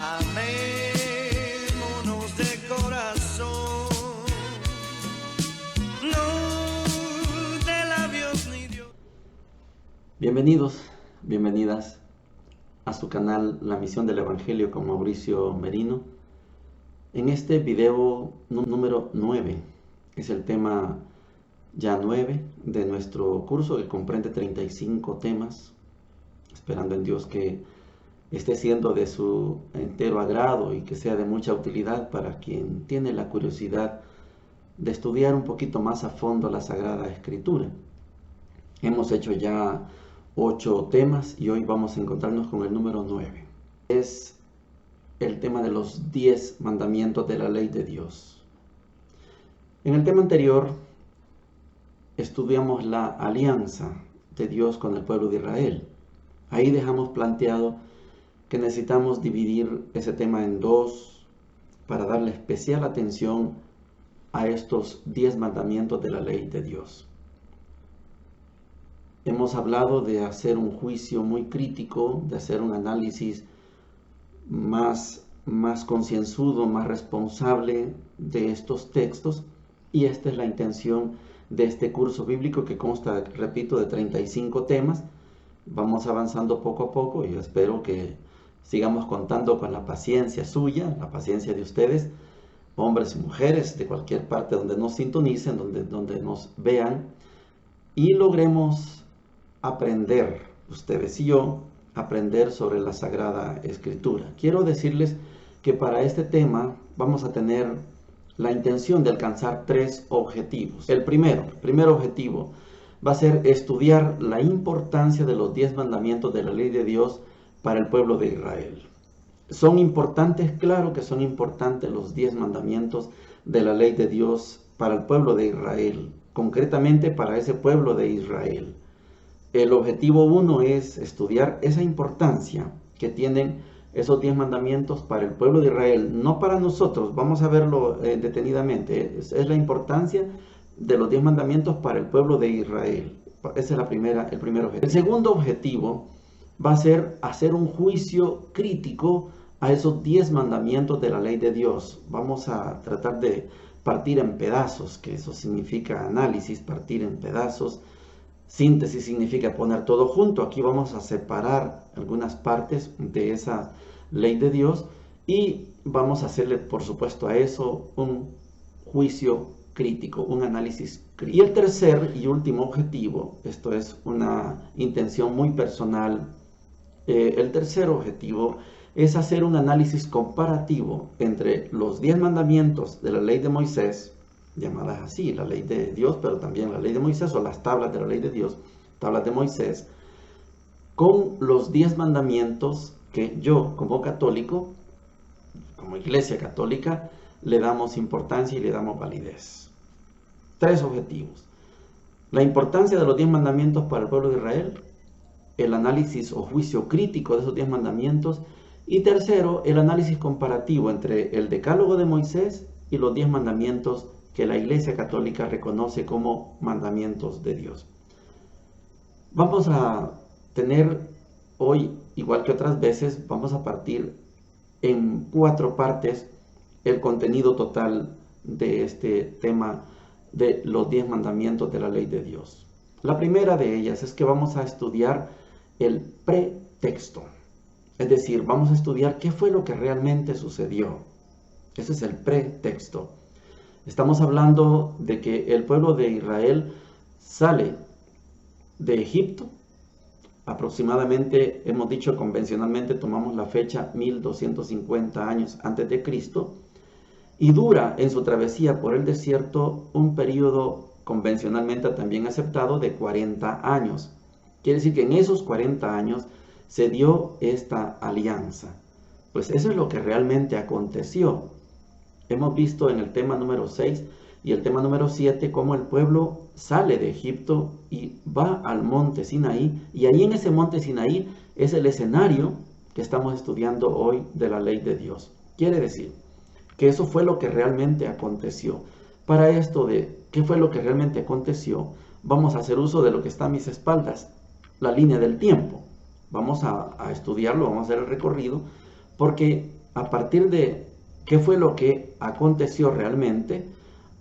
Amémonos de corazón, no de labios ni Dios. Bienvenidos, bienvenidas a su canal La Misión del Evangelio con Mauricio Merino. En este video número 9, es el tema ya 9 de nuestro curso que comprende 35 temas, esperando en Dios que esté siendo de su entero agrado y que sea de mucha utilidad para quien tiene la curiosidad de estudiar un poquito más a fondo la Sagrada Escritura. Hemos hecho ya 8 temas y hoy vamos a encontrarnos con el número 9. Es el tema de los 10 mandamientos de la ley de Dios. En el tema anterior estudiamos la alianza de Dios con el pueblo de Israel. Ahí dejamos planteado que necesitamos dividir ese tema en dos para darle especial atención a estos 10 mandamientos de la ley de Dios. Hemos hablado de hacer un juicio muy crítico, de hacer un análisis más concienzudo, más responsable de estos textos, y esta es la intención de este curso bíblico que consta, repito, de 35 temas. Vamos avanzando poco a poco y yo espero que sigamos contando con la paciencia suya, la paciencia de ustedes, hombres y mujeres de cualquier parte donde nos sintonicen, donde nos vean, y logremos aprender, ustedes y yo, aprender sobre la Sagrada Escritura. Quiero decirles que para este tema vamos a tener la intención de alcanzar 3 objetivos. El primer objetivo va a ser estudiar la importancia de los 10 mandamientos de la ley de Dios para el pueblo de Israel. ¿Son importantes? Claro que son importantes los 10 mandamientos de la ley de Dios para el pueblo de Israel, concretamente para ese pueblo de Israel. El objetivo 1 es estudiar esa importancia que tienen esos 10 mandamientos para el pueblo de Israel, no para nosotros. Vamos a verlo detenidamente. Es la importancia de los 10 mandamientos para el pueblo de Israel. Ese es el primer objetivo. El segundo objetivo va a ser hacer un juicio crítico a esos 10 mandamientos de la ley de Dios. Vamos a tratar de partir en pedazos, que eso significa análisis, partir en pedazos. Síntesis significa poner todo junto. Aquí vamos a separar algunas partes de esa ley de Dios y vamos a hacerle, por supuesto, a eso un juicio crítico, un análisis crítico. Y el tercer y último objetivo, esto es una intención muy personal, el tercer objetivo es hacer un análisis comparativo entre los 10 mandamientos de la ley de Moisés, llamadas así, la ley de Dios, pero también la ley de Moisés o las tablas de la ley de Dios, tablas de Moisés, con los 10 mandamientos que yo como católico, como iglesia católica, le damos importancia y le damos validez. 3 objetivos. La importancia de los 10 mandamientos para el pueblo de Israel, el análisis o juicio crítico de esos 10 mandamientos, y tercero, el análisis comparativo entre el decálogo de Moisés y los 10 mandamientos que la Iglesia Católica reconoce como mandamientos de Dios. Vamos a tener hoy, igual que otras veces, vamos a partir en 4 partes el contenido total de este tema de los 10 mandamientos de la ley de Dios. La primera de ellas es que vamos a estudiar el pretexto, es decir, vamos a estudiar qué fue lo que realmente sucedió. Ese es el pretexto. Estamos hablando de que el pueblo de Israel sale de Egipto, aproximadamente, hemos dicho convencionalmente, tomamos la fecha 1250 años antes de Cristo, y dura en su travesía por el desierto un periodo convencionalmente también aceptado de 40 años. Quiere decir que en esos 40 años se dio esta alianza. Pues eso es lo que realmente aconteció. Hemos visto en el tema número 6 y el tema número 7 cómo el pueblo sale de Egipto y va al monte Sinaí, y ahí en ese monte Sinaí es el escenario que estamos estudiando hoy de la ley de Dios. Quiere decir que eso fue lo que realmente aconteció. Para esto de qué fue lo que realmente aconteció, vamos a hacer uso de lo que está a mis espaldas, la línea del tiempo. Vamos a estudiarlo, vamos a hacer el recorrido, porque a partir de qué fue lo que aconteció realmente,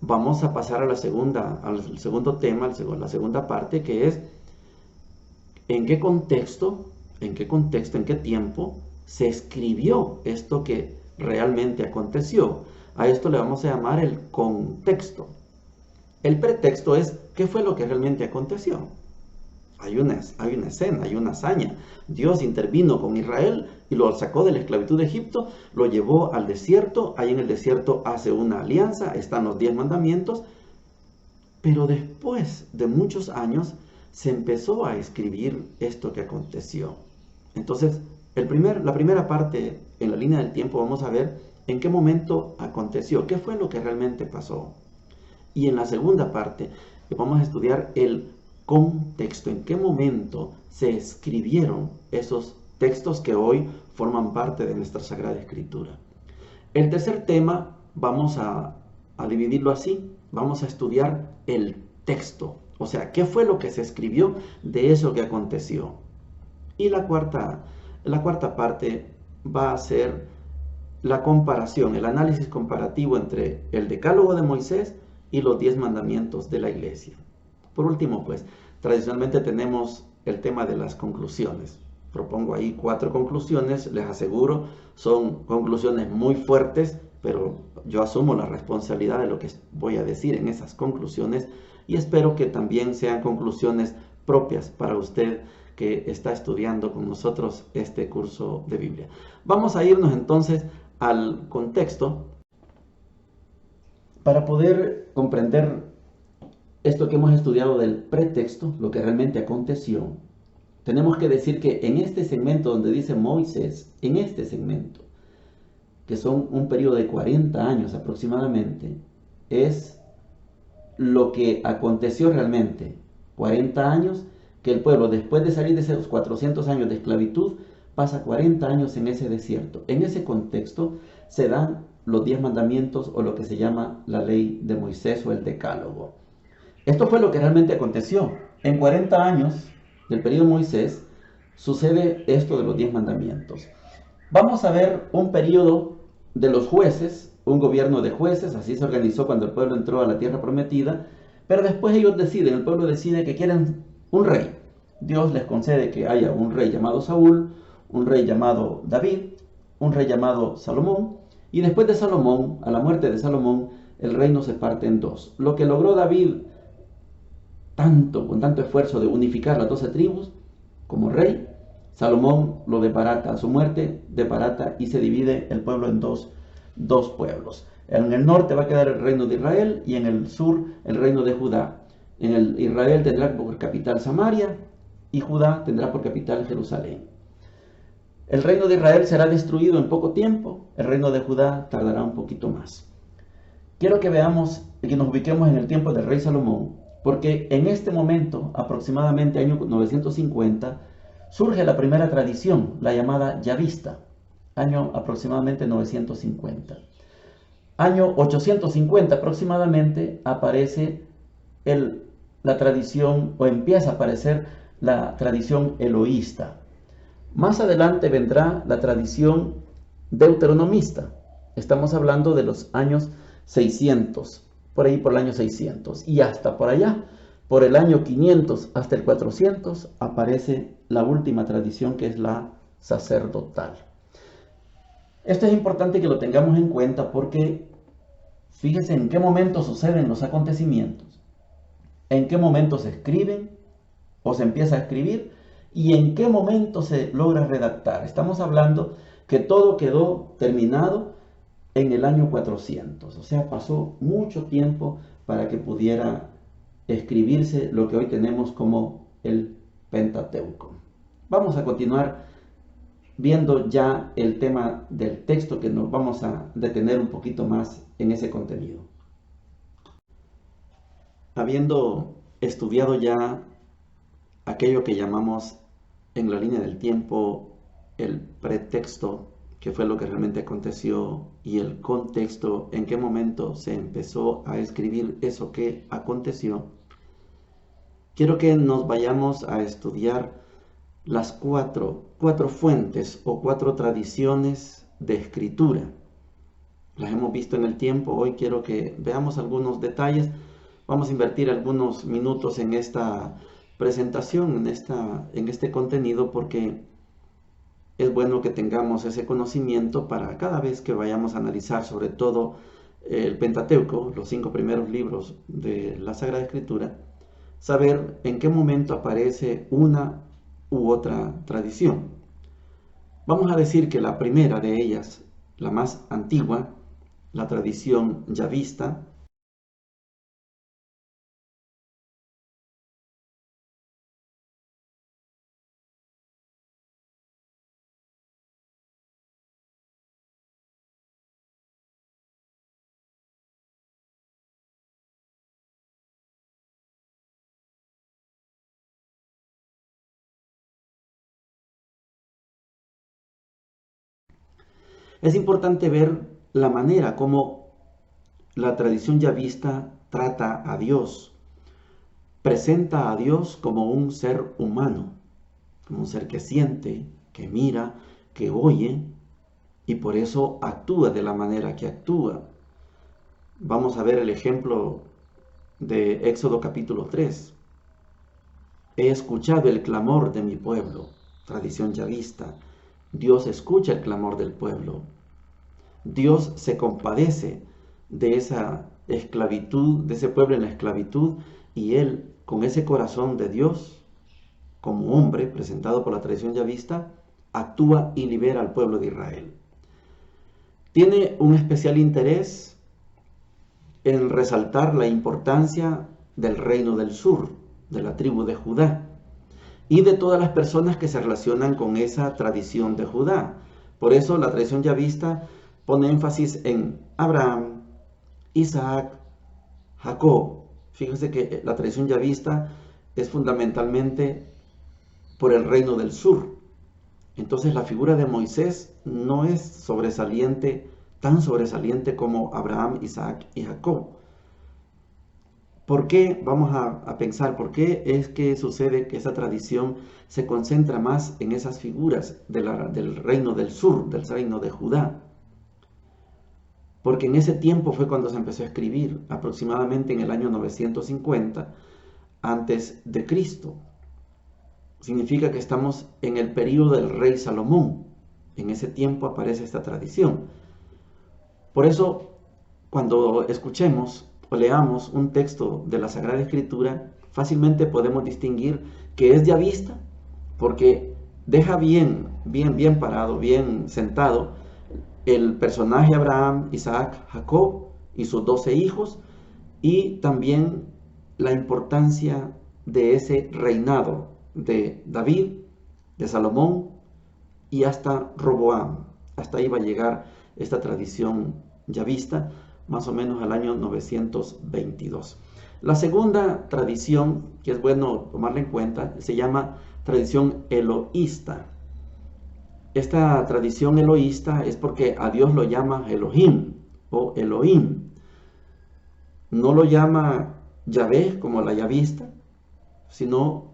vamos a pasar al segundo tema, la segunda parte, que es en qué contexto, en qué tiempo se escribió esto que realmente aconteció. A esto le vamos a llamar el contexto. El pretexto es qué fue lo que realmente aconteció. Hay una escena, hay una hazaña. Dios intervino con Israel y lo sacó de la esclavitud de Egipto, lo llevó al desierto. Ahí en el desierto hace una alianza, están los 10 mandamientos. Pero después de muchos años se empezó a escribir esto que aconteció. Entonces, la primera parte, en la línea del tiempo, vamos a ver en qué momento aconteció, qué fue lo que realmente pasó. Y en la segunda parte, vamos a estudiar el contexto, en qué momento se escribieron esos textos que hoy forman parte de nuestra Sagrada Escritura. El tercer tema vamos a dividirlo así, vamos a estudiar el texto, o sea, qué fue lo que se escribió de eso que aconteció. Y la cuarta parte va a ser la comparación, el análisis comparativo entre el Decálogo de Moisés y los 10 mandamientos de la Iglesia. Por último, pues, tradicionalmente tenemos el tema de las conclusiones. Propongo ahí 4 conclusiones, les aseguro, son conclusiones muy fuertes, pero yo asumo la responsabilidad de lo que voy a decir en esas conclusiones y espero que también sean conclusiones propias para usted que está estudiando con nosotros este curso de Biblia. Vamos a irnos entonces al contexto para poder comprender esto que hemos estudiado del pretexto, lo que realmente aconteció. Tenemos que decir que en este segmento donde dice Moisés, en este segmento, que son un periodo de 40 años aproximadamente, es lo que aconteció realmente. 40 años que el pueblo, después de salir de esos 400 años de esclavitud, pasa 40 años en ese desierto. En ese contexto se dan los 10 mandamientos o lo que se llama la ley de Moisés o el Decálogo. Esto fue lo que realmente aconteció. En 40 años del periodo de Moisés sucede esto de los 10 mandamientos. Vamos a ver un periodo de los jueces, un gobierno de jueces, así se organizó cuando el pueblo entró a la tierra prometida, pero después ellos deciden, el pueblo decide que quieren un rey. Dios les concede que haya un rey llamado Saúl, un rey llamado David, un rey llamado Salomón, y después de Salomón, a la muerte de Salomón, el reino se parte en dos. Lo que logró David con tanto esfuerzo de unificar las 12 tribus como rey, Salomón lo desbarata a su muerte, desbarata y se divide el pueblo en dos pueblos. En el norte va a quedar el reino de Israel y en el sur el reino de Judá. En el Israel tendrá por capital Samaria y Judá tendrá por capital Jerusalén. El reino de Israel será destruido en poco tiempo, el reino de Judá tardará un poquito más. Quiero que veamos y que nos ubiquemos en el tiempo del rey Salomón, porque en este momento, aproximadamente año 950, surge la primera tradición, la llamada yavista, año aproximadamente 950. Año 850 aproximadamente aparece la tradición, o empieza a aparecer la tradición eloísta. Más adelante vendrá la tradición deuteronomista. Estamos hablando de los años 600, por ahí por el año 600. Y hasta por allá, por el año 500 hasta el 400, aparece la última tradición que es la sacerdotal. Esto es importante que lo tengamos en cuenta porque fíjense en qué momento suceden los acontecimientos, en qué momento se escriben o se empieza a escribir y en qué momento se logra redactar. Estamos hablando que todo quedó terminado en el año 400, o sea, pasó mucho tiempo para que pudiera escribirse lo que hoy tenemos como el Pentateuco. Vamos a continuar viendo ya el tema del texto, que nos vamos a detener un poquito más en ese contenido. Habiendo estudiado ya aquello que llamamos en la línea del tiempo el pretexto, que fue lo que realmente aconteció, y el contexto, en qué momento se empezó a escribir eso que aconteció, quiero que nos vayamos a estudiar las cuatro fuentes o 4 tradiciones de Escritura. Las hemos visto en el tiempo. Hoy quiero que veamos algunos detalles. Vamos a invertir algunos minutos en esta presentación, en este contenido, porque es bueno que tengamos ese conocimiento para cada vez que vayamos a analizar, sobre todo el Pentateuco, los 5 primeros libros de la Sagrada Escritura, saber en qué momento aparece una u otra tradición. Vamos a decir que la primera de ellas, la más antigua, la tradición yavista, es importante ver la manera como la tradición yavista trata a Dios, presenta a Dios como un ser humano, como un ser que siente, que mira, que oye, y por eso actúa de la manera que actúa. Vamos a ver el ejemplo de Éxodo capítulo 3. He escuchado el clamor de mi pueblo, tradición yavista. Dios escucha el clamor del pueblo. Dios se compadece de esa esclavitud, de ese pueblo en la esclavitud, y Él, con ese corazón de Dios, como hombre presentado por la tradición yavista, actúa y libera al pueblo de Israel. Tiene un especial interés en resaltar la importancia del reino del sur, de la tribu de Judá, y de todas las personas que se relacionan con esa tradición de Judá. Por eso la tradición yavista pone énfasis en Abraham, Isaac, Jacob. Fíjense que la tradición yavista es fundamentalmente por el reino del sur. Entonces la figura de Moisés no es sobresaliente, tan sobresaliente como Abraham, Isaac y Jacob. ¿Por qué? Vamos a pensar, ¿por qué es que sucede que esa tradición se concentra más en esas figuras del reino del sur, del reino de Judá? Porque en ese tiempo fue cuando se empezó a escribir, aproximadamente en el año 950 antes de Cristo. Significa que estamos en el período del rey Salomón. En ese tiempo aparece esta tradición. Por eso, cuando escuchemos o leamos un texto de la Sagrada Escritura, fácilmente podemos distinguir que es yavista, porque deja bien parado, bien sentado el personaje Abraham, Isaac, Jacob y sus 12 hijos, y también la importancia de ese reinado de David, de Salomón y hasta Roboam. Hasta ahí va a llegar esta tradición yavista, más o menos al año 922. La segunda tradición, que es bueno tomarla en cuenta, se llama tradición elohista. Esta tradición elohista es porque a Dios lo llama Elohim o Elohim. No lo llama Yahvé como la yavista, sino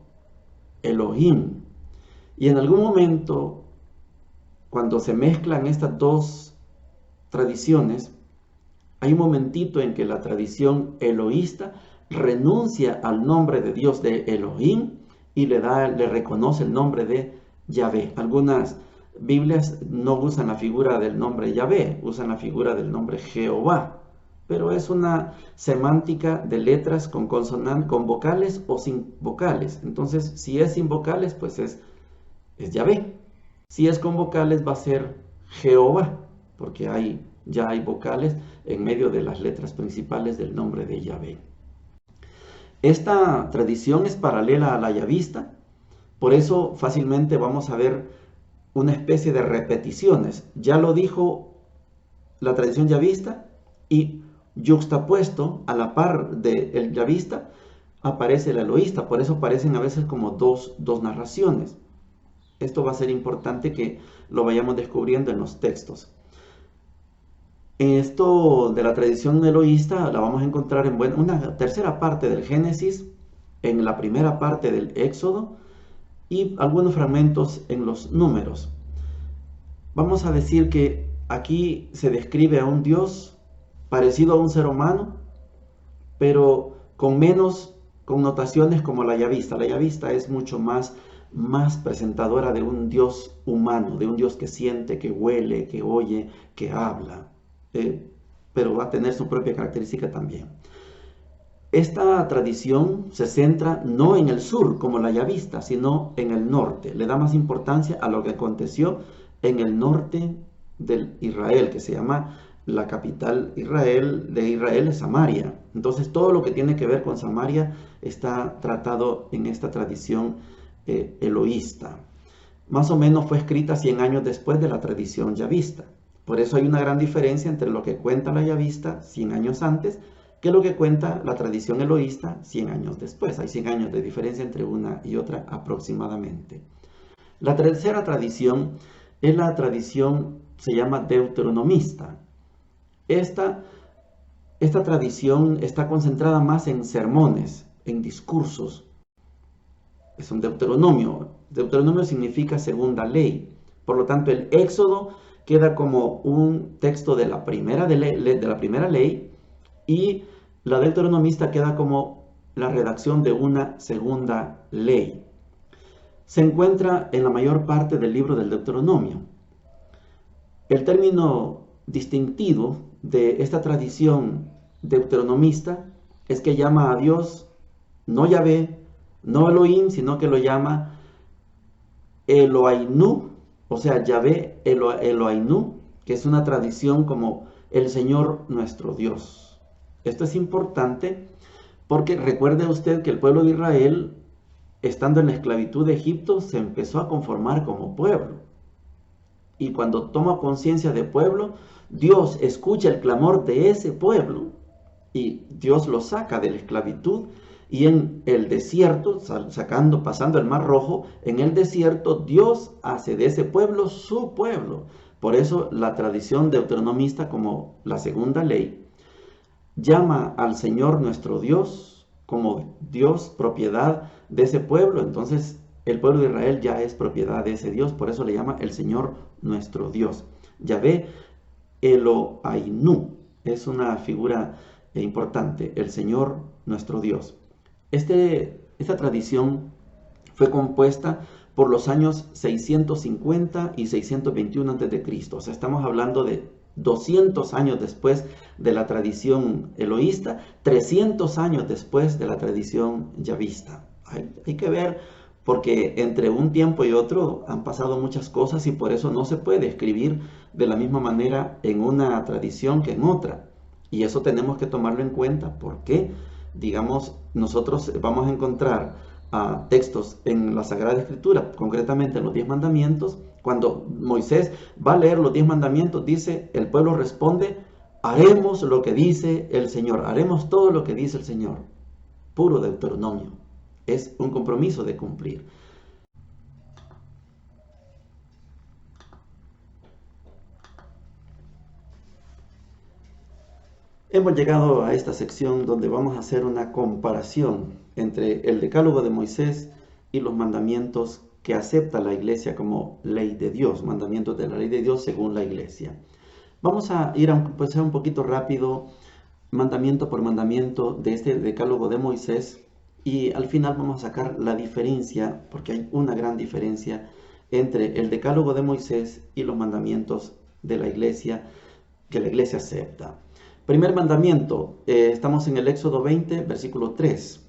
Elohim. Y en algún momento, cuando se mezclan estas dos tradiciones, hay un momentito en que la tradición elohista renuncia al nombre de Dios de Elohim y le reconoce el nombre de Yahvé. Algunas Biblias no usan la figura del nombre Yahvé, usan la figura del nombre Jehová, pero es una semántica de letras con consonantes, con vocales o sin vocales. Entonces, si es sin vocales, pues es Yahvé. Si es con vocales, va a ser Jehová, porque ya hay vocales en medio de las letras principales del nombre de Yahvé. Esta tradición es paralela a la yavista, por eso fácilmente vamos a ver una especie de repeticiones. Ya lo dijo la tradición yavista, y yuxtapuesto a la par del yavista aparece el elohista. Por eso aparecen a veces como dos narraciones. Esto va a ser importante que lo vayamos descubriendo en los textos. Esto de la tradición elohista la vamos a encontrar en una tercera parte del Génesis, en la primera parte del Éxodo y algunos fragmentos en los Números. Vamos a decir que aquí se describe a un Dios parecido a un ser humano, pero con menos connotaciones como la yavista. La yavista es mucho más presentadora de un Dios humano, de un Dios que siente, que huele, que oye, que habla, pero va a tener su propia característica también. Esta tradición se centra no en el sur como la yavista, sino en el norte. Le da más importancia a lo que aconteció en el norte del Israel, que se llama la capital de Israel es Samaria. Entonces todo lo que tiene que ver con Samaria está tratado en esta tradición eloísta. Más o menos fue escrita 100 años después de la tradición yavista. Por eso hay una gran diferencia entre lo que cuenta la yavista 100 años antes que lo que cuenta la tradición eloísta 100 años después. Hay 100 años de diferencia entre una y otra aproximadamente. La tercera tradición es la tradición, se llama deuteronomista. Esta tradición está concentrada más en sermones, en discursos. Es un Deuteronomio. Deuteronomio significa segunda ley. Por lo tanto, el Éxodo queda como un texto de la primera ley y la deuteronomista queda como la redacción de una segunda ley. Se encuentra en la mayor parte del libro del Deuteronomio. El término distintivo de esta tradición deuteronomista es que llama a Dios no Yahvé, no Elohim, sino que lo llama Eloainu, o sea, Yahvé Eloainu, que es una tradición como el Señor nuestro Dios. Esto es importante porque recuerde usted que el pueblo de Israel, estando en la esclavitud de Egipto, se empezó a conformar como pueblo. Y cuando toma conciencia de pueblo, Dios escucha el clamor de ese pueblo y Dios lo saca de la esclavitud. Y en el desierto, pasando el Mar Rojo, en el desierto Dios hace de ese pueblo su pueblo. Por eso la tradición deuteronomista, como la segunda ley, llama al Señor nuestro Dios como Dios, propiedad de ese pueblo. Entonces el pueblo de Israel ya es propiedad de ese Dios, por eso le llama el Señor nuestro Dios. Yahvé Eloainu es una figura importante, el Señor nuestro Dios. Esta tradición fue compuesta por los años 650 y 621 a.C. O sea, estamos hablando de 200 años después de la tradición eloísta, 300 años después de la tradición yavista. Hay que ver, porque entre un tiempo y otro han pasado muchas cosas y por eso no se puede escribir de la misma manera en una tradición que en otra. Y eso tenemos que tomarlo en cuenta porque, digamos, nosotros vamos a encontrar textos en la Sagrada Escritura, concretamente en los 10 mandamientos. Cuando Moisés va a leer los 10 mandamientos, dice, el pueblo responde, haremos lo que dice el Señor, haremos todo lo que dice el Señor. Puro Deuteronomio. Es un compromiso de cumplir. Hemos llegado a esta sección donde vamos a hacer una comparación entre el decálogo de Moisés y los mandamientos que acepta la iglesia como ley de Dios, mandamientos de la ley de Dios según la iglesia. Vamos a ir a un poquito rápido, mandamiento por mandamiento de este decálogo de Moisés, y al final vamos a sacar la diferencia, porque hay una gran diferencia entre el decálogo de Moisés y los mandamientos de la iglesia que la iglesia acepta. Primer mandamiento, estamos en el Éxodo 20, versículo 3.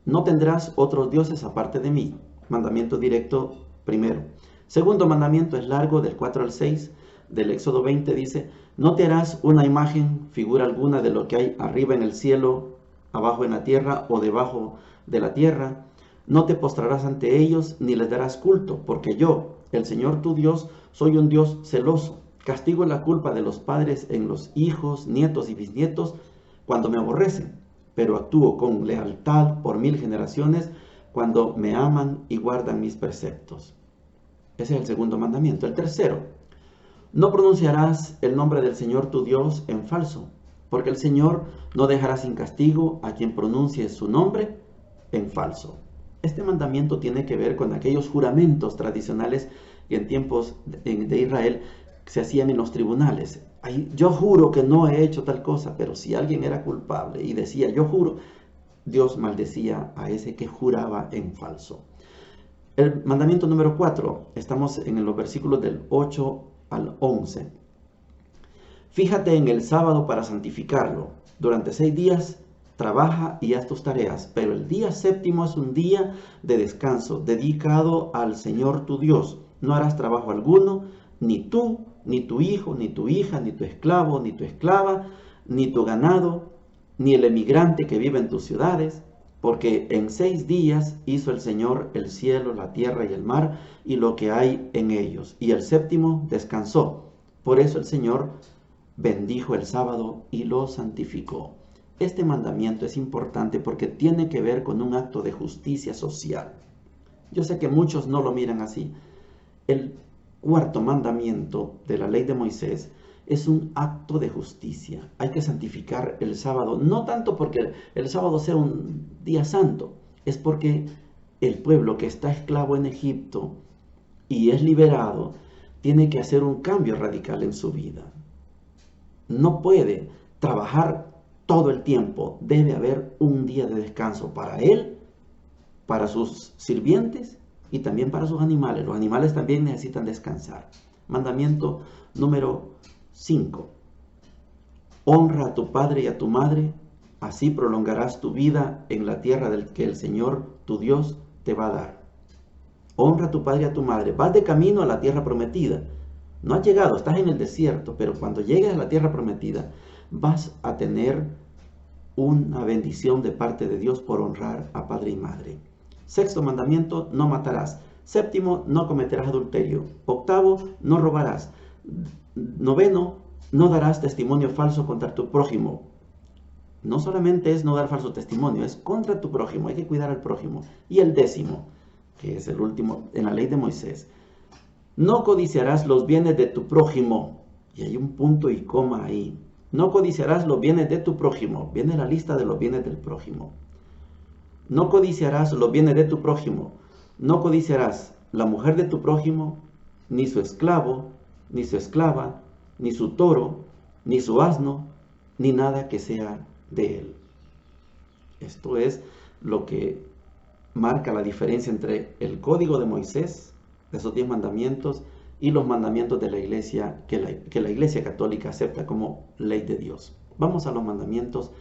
No tendrás otros dioses aparte de mí. Mandamiento directo primero. Segundo mandamiento es largo, del 4 al 6 del Éxodo 20, dice, no te harás una imagen, figura alguna de lo que hay arriba en el cielo, abajo en la tierra o debajo de la tierra. No te postrarás ante ellos ni les darás culto, porque yo, el Señor tu Dios, soy un Dios celoso. Castigo la culpa de los padres en los hijos, nietos y bisnietos cuando me aborrecen, pero actúo con lealtad por 1000 generaciones cuando me aman y guardan mis preceptos. Ese es el segundo mandamiento. El tercero, no pronunciarás el nombre del Señor tu Dios en falso, porque el Señor no dejará sin castigo a quien pronuncie su nombre en falso. Este mandamiento tiene que ver con aquellos juramentos tradicionales que en tiempos de Israel se hacían en los tribunales. Yo juro que no he hecho tal cosa, pero si alguien era culpable y decía yo juro, Dios maldecía a ese que juraba en falso. El mandamiento número 4, estamos en los versículos del 8 al 11. Fíjate en el sábado para santificarlo. Durante 6 días trabaja y haz tus tareas, pero el día séptimo es un día de descanso, dedicado al Señor tu Dios. No harás trabajo alguno, ni tú, ni tu hijo, ni tu hija, ni tu esclavo, ni tu esclava, ni tu ganado, ni el emigrante que vive en tus ciudades, porque en 6 días hizo el Señor el cielo, la tierra y el mar, y lo que hay en ellos, y el séptimo descansó. Por eso el Señor bendijo el sábado y lo santificó. Este mandamiento es importante porque tiene que ver con un acto de justicia social. Yo sé que muchos no lo miran así. El cuarto mandamiento de la ley de Moisés es un acto de justicia. Hay que santificar el sábado, no tanto porque el sábado sea un día santo, es porque el pueblo que está esclavo en Egipto y es liberado, tiene que hacer un cambio radical en su vida. No puede trabajar todo el tiempo, debe haber un día de descanso para él, para sus sirvientes y también para sus animales. Los animales también necesitan descansar. Mandamiento número 5. Honra a tu padre y a tu madre, así prolongarás tu vida en la tierra del que el Señor tu Dios te va a dar. Honra a tu padre y a tu madre. Vas de camino a la tierra prometida. No has llegado, estás en el desierto, pero cuando llegues a la tierra prometida, vas a tener una bendición de parte de Dios por honrar a padre y madre. Sexto mandamiento, no matarás. Séptimo, no cometerás adulterio. Octavo, no robarás. Noveno, no darás testimonio falso contra tu prójimo. No solamente es no dar falso testimonio, es contra tu prójimo, hay que cuidar al prójimo. Y el décimo, que es el último en la ley de Moisés, no codiciarás los bienes de tu prójimo. Y hay un punto y coma ahí. No codiciarás los bienes de tu prójimo. Viene la lista de los bienes del prójimo. No codiciarás los bienes de tu prójimo. No codiciarás la mujer de tu prójimo, ni su esclavo, ni su esclava, ni su toro, ni su asno, ni nada que sea de él. Esto es lo que marca la diferencia entre el código de Moisés, de esos 10 mandamientos, y los mandamientos de la iglesia, que la iglesia católica acepta como ley de Dios. Vamos a los mandamientos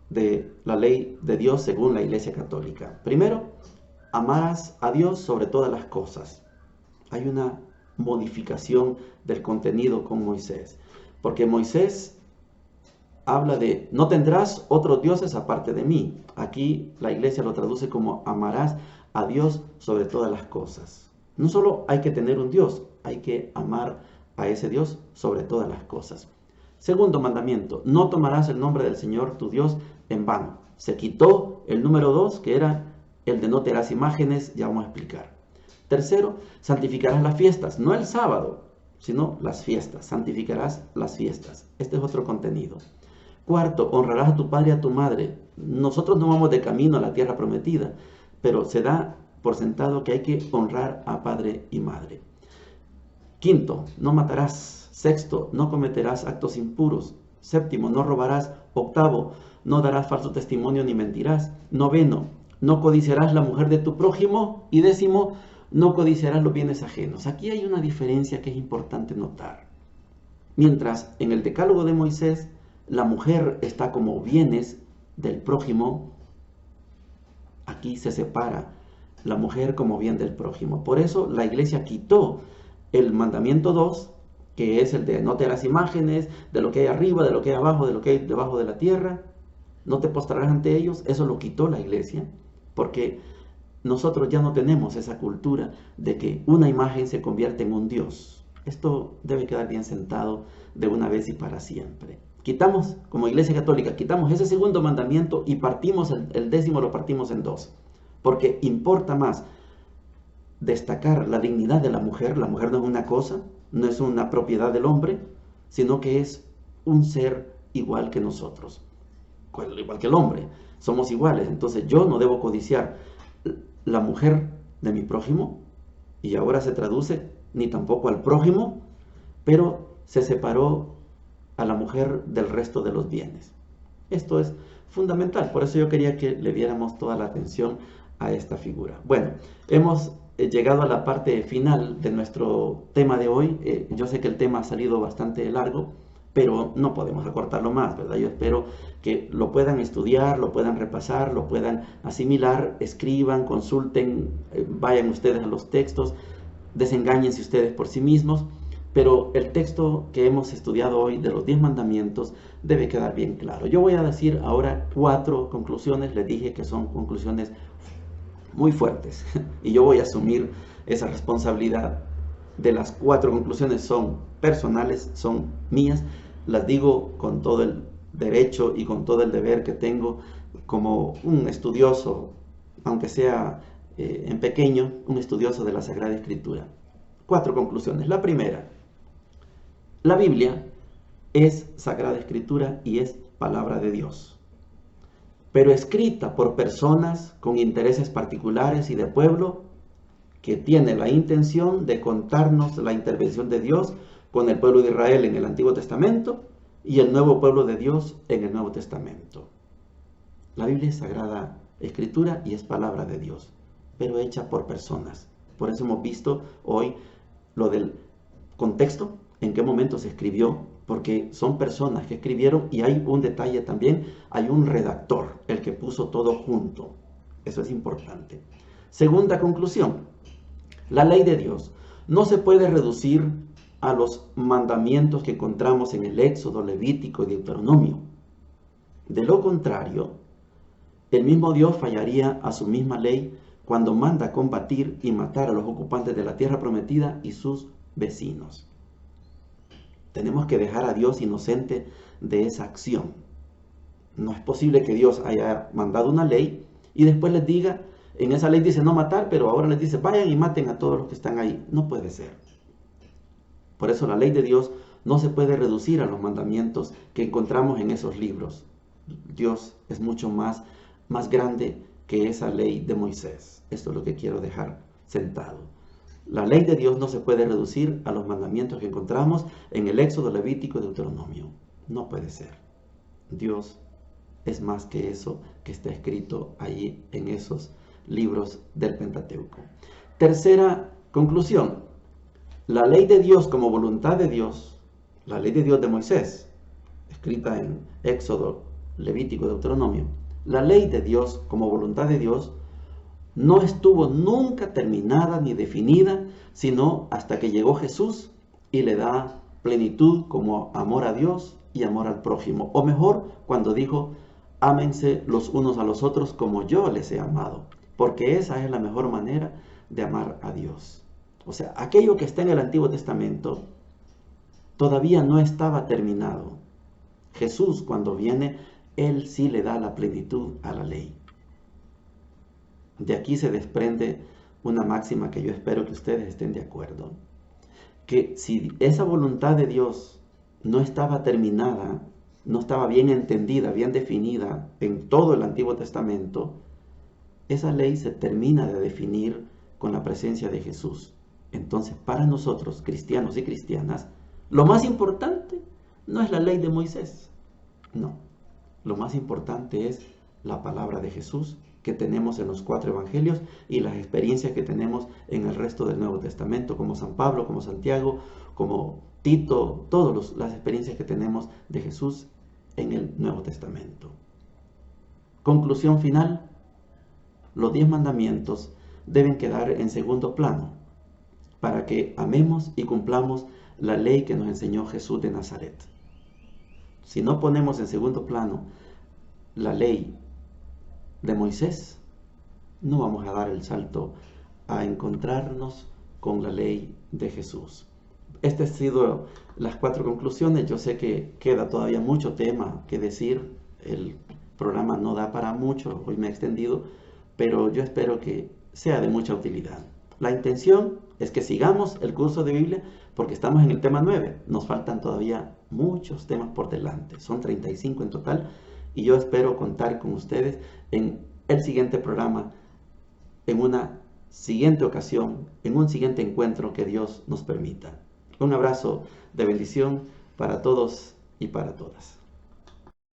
de la ley de Dios según la iglesia católica. Primero, amarás a Dios sobre todas las cosas. Hay una modificación del contenido con Moisés, porque Moisés habla de no tendrás otros dioses aparte de mí. Aquí la iglesia lo traduce como amarás a Dios sobre todas las cosas. No solo hay que tener un Dios, hay que amar a ese Dios sobre todas las cosas. Segundo mandamiento, no tomarás el nombre del Señor tu Dios en vano. Se quitó el número 2, que era el de no te harás imágenes, ya vamos a explicar. Tercero, santificarás las fiestas, no el sábado, sino las fiestas. Santificarás las fiestas. Este es otro contenido. Cuarto, honrarás a tu padre y a tu madre. Nosotros no vamos de camino a la tierra prometida, pero se da por sentado que hay que honrar a padre y madre. Quinto, no matarás. Sexto, no cometerás actos impuros. Séptimo, no robarás. Octavo, no darás falso testimonio ni mentirás. Noveno, no codiciarás la mujer de tu prójimo. Y décimo, no codiciarás los bienes ajenos. Aquí hay una diferencia que es importante notar. Mientras en el decálogo de Moisés, la mujer está como bienes del prójimo, aquí se separa la mujer como bien del prójimo. Por eso la iglesia quitó el mandamiento 2, que es el de no te harás imágenes de lo que hay arriba, de lo que hay abajo, de lo que hay debajo de la tierra. No te postrarás ante ellos. Eso lo quitó la iglesia, porque nosotros ya no tenemos esa cultura de que una imagen se convierte en un Dios. Esto debe quedar bien sentado de una vez y para siempre. Quitamos, como iglesia católica, quitamos ese segundo mandamiento y partimos el décimo, lo partimos en 2. Porque importa más destacar la dignidad de la mujer. La mujer no es una cosa, no es una propiedad del hombre, sino que es un ser igual que nosotros, igual que el hombre. Somos iguales. Entonces yo no debo codiciar la mujer de mi prójimo, y ahora se traduce ni tampoco al prójimo, pero se separó a la mujer del resto de los bienes. Esto es fundamental, por eso yo quería que le diéramos toda la atención a esta figura. Bueno, hemos llegado a la parte final de nuestro tema de hoy. Yo sé que el tema ha salido bastante largo, pero no podemos acortarlo más, ¿verdad? Yo espero que lo puedan estudiar, lo puedan repasar, lo puedan asimilar, escriban, consulten, vayan ustedes a los textos, desengáñense ustedes por sí mismos, pero el texto que hemos estudiado hoy de los 10 mandamientos debe quedar bien claro. Yo voy a decir ahora 4 conclusiones, les dije que son conclusiones muy fuertes y yo voy a asumir esa responsabilidad. De las 4 conclusiones son personales, son mías, las digo con todo el derecho y con todo el deber que tengo como un estudioso, aunque sea en pequeño, un estudioso de la Sagrada Escritura. 4 conclusiones. La primera, la Biblia es Sagrada Escritura y es palabra de Dios, pero escrita por personas con intereses particulares y de pueblo que tiene la intención de contarnos la intervención de Dios con el pueblo de Israel en el Antiguo Testamento y el nuevo pueblo de Dios en el Nuevo Testamento. La Biblia es Sagrada Escritura y es palabra de Dios, pero hecha por personas. Por eso hemos visto hoy lo del contexto, en qué momento se escribió, porque son personas que escribieron y hay un detalle también, hay un redactor, el que puso todo junto. Eso es importante. Segunda conclusión, la ley de Dios no se puede reducir a los mandamientos que encontramos en el Éxodo, Levítico y Deuteronomio. De lo contrario, el mismo Dios fallaría a su misma ley cuando manda combatir y matar a los ocupantes de la tierra prometida y sus vecinos. Tenemos que dejar a Dios inocente de esa acción. No es posible que Dios haya mandado una ley y después les diga, en esa ley dice no matar, pero ahora les dice vayan y maten a todos los que están ahí. No puede ser. Por eso la ley de Dios no se puede reducir a los mandamientos que encontramos en esos libros. Dios es mucho más grande que esa ley de Moisés. Esto es lo que quiero dejar sentado. La ley de Dios no se puede reducir a los mandamientos que encontramos en el Éxodo, Levítico y Deuteronomio. No puede ser. Dios es más que eso que está escrito ahí en esos libros del Pentateuco. Tercera conclusión. La ley de Dios como voluntad de Dios, la ley de Dios de Moisés, escrita en Éxodo, Levítico y Deuteronomio, la ley de Dios como voluntad de Dios no estuvo nunca terminada ni definida, sino hasta que llegó Jesús y le da plenitud como amor a Dios y amor al prójimo. O mejor, cuando dijo, ámense los unos a los otros como yo les he amado, porque esa es la mejor manera de amar a Dios. O sea, aquello que está en el Antiguo Testamento todavía no estaba terminado. Jesús, cuando viene, Él sí le da la plenitud a la ley. De aquí se desprende una máxima que yo espero que ustedes estén de acuerdo. Que si esa voluntad de Dios no estaba terminada, no estaba bien entendida, bien definida en todo el Antiguo Testamento, esa ley se termina de definir con la presencia de Jesús. Entonces, para nosotros, cristianos y cristianas, lo más importante no es la ley de Moisés. No, lo más importante es la palabra de Jesús que tenemos en los 4 evangelios y las experiencias que tenemos en el resto del Nuevo Testamento, como San Pablo, como Santiago, como Tito, todas las experiencias que tenemos de Jesús en el Nuevo Testamento. Conclusión final, los 10 mandamientos deben quedar en segundo plano para que amemos y cumplamos la ley que nos enseñó Jesús de Nazaret. Si no ponemos en segundo plano la ley de Moisés, no vamos a dar el salto a encontrarnos con la ley de Jesús. Estas han sido las 4 conclusiones. Yo sé que queda todavía mucho tema que decir. El programa no da para mucho, hoy me he extendido, pero yo espero que sea de mucha utilidad. La intención es que sigamos el curso de Biblia porque estamos en el tema 9. Nos faltan todavía muchos temas por delante. Son 35 en total. Y yo espero contar con ustedes en el siguiente programa, en una siguiente ocasión, en un siguiente encuentro que Dios nos permita. Un abrazo de bendición para todos y para todas.